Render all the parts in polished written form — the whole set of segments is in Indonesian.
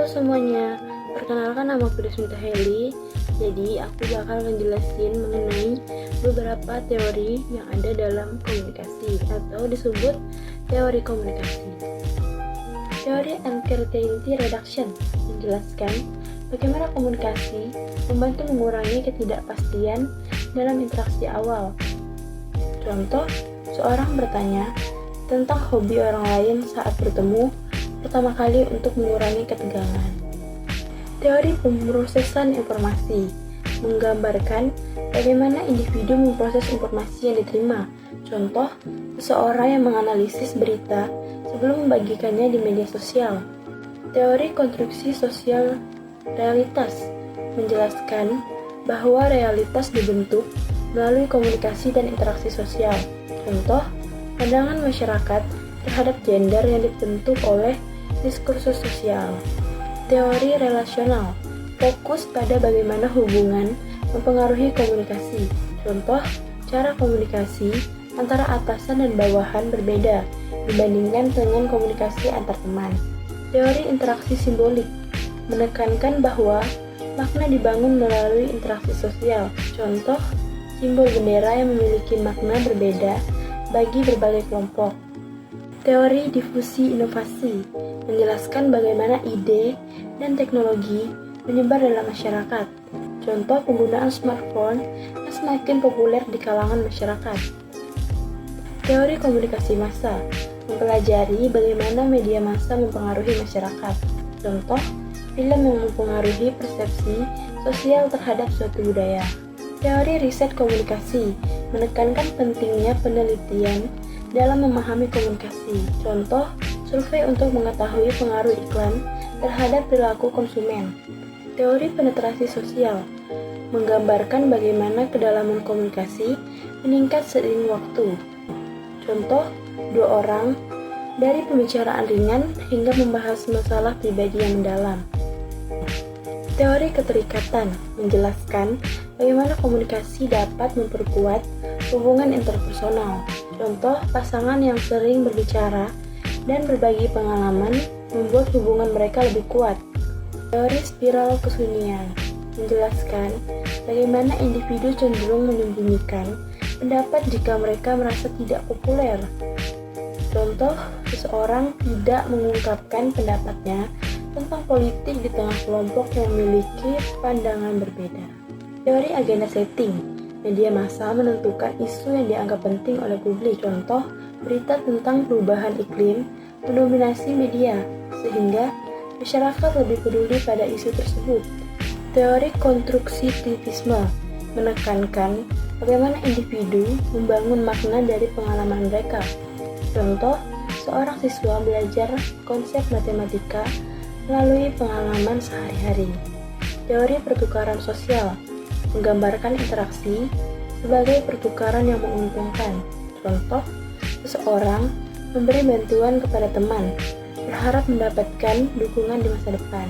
semuanya, perkenalkan nama aku Desmita Heli. Jadi aku bakal ngejelasin mengenai beberapa teori yang ada dalam komunikasi atau disebut teori komunikasi. Teori Uncertainty Reduction menjelaskan bagaimana komunikasi membantu mengurangi ketidakpastian dalam interaksi awal. Contoh, seorang bertanya tentang hobi orang lain saat bertemu pertama kali untuk mengurangi ketegangan. Teori pemrosesan informasi menggambarkan bagaimana individu memproses informasi yang diterima. Contoh, seseorang yang menganalisis berita sebelum membagikannya di media sosial. Teori konstruksi sosial realitas menjelaskan bahwa realitas dibentuk melalui komunikasi dan interaksi sosial. Contoh, pandangan masyarakat terhadap gender yang dibentuk oleh diskursus sosial. Teori relasional fokus pada bagaimana hubungan mempengaruhi komunikasi. Contoh, cara komunikasi antara atasan dan bawahan berbeda dibandingkan dengan komunikasi antar teman. Teori interaksi simbolik menekankan bahwa makna dibangun melalui interaksi sosial. Contoh, simbol bendera yang memiliki makna berbeda bagi berbagai kelompok. Teori difusi inovasi menjelaskan bagaimana ide dan teknologi menyebar dalam masyarakat. Contoh, penggunaan smartphone yang semakin populer di kalangan masyarakat. Teori komunikasi massa mempelajari bagaimana media massa mempengaruhi masyarakat. Contoh, film yang mempengaruhi persepsi sosial terhadap suatu budaya. Teori riset komunikasi menekankan pentingnya penelitian dalam memahami komunikasi. Contoh, survei untuk mengetahui pengaruh iklan terhadap perilaku konsumen. Teori penetrasi sosial menggambarkan bagaimana kedalaman komunikasi meningkat seiring waktu. Contoh, dua orang dari pembicaraan ringan hingga membahas masalah pribadi yang mendalam. Teori keterikatan menjelaskan bagaimana komunikasi dapat memperkuat hubungan interpersonal. Contoh, pasangan yang sering berbicara dan berbagi pengalaman membuat hubungan mereka lebih kuat. Teori spiral kesunyian menjelaskan bagaimana individu cenderung menyembunyikan pendapat jika mereka merasa tidak populer. Contoh, seseorang tidak mengungkapkan pendapatnya tentang politik di tengah kelompok yang memiliki pandangan berbeda. Teori agenda setting media massa menentukan isu yang dianggap penting oleh publik. Contoh, berita tentang perubahan iklim mendominasi media, sehingga masyarakat lebih peduli pada isu tersebut. Teori konstruktivisme menekankan bagaimana individu membangun makna dari pengalaman mereka. Contoh, seorang siswa belajar konsep matematika melalui pengalaman sehari-hari. Teori pertukaran sosial menggambarkan interaksi sebagai pertukaran yang menguntungkan. Contoh, seseorang memberi bantuan kepada teman, berharap mendapatkan dukungan di masa depan.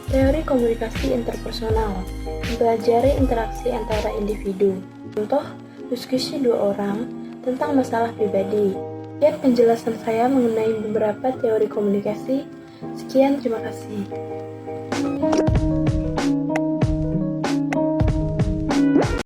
Teori komunikasi interpersonal mempelajari interaksi antara individu. Contoh, diskusi dua orang tentang masalah pribadi. Sekian penjelasan saya mengenai beberapa teori komunikasi. Sekian, terima kasih.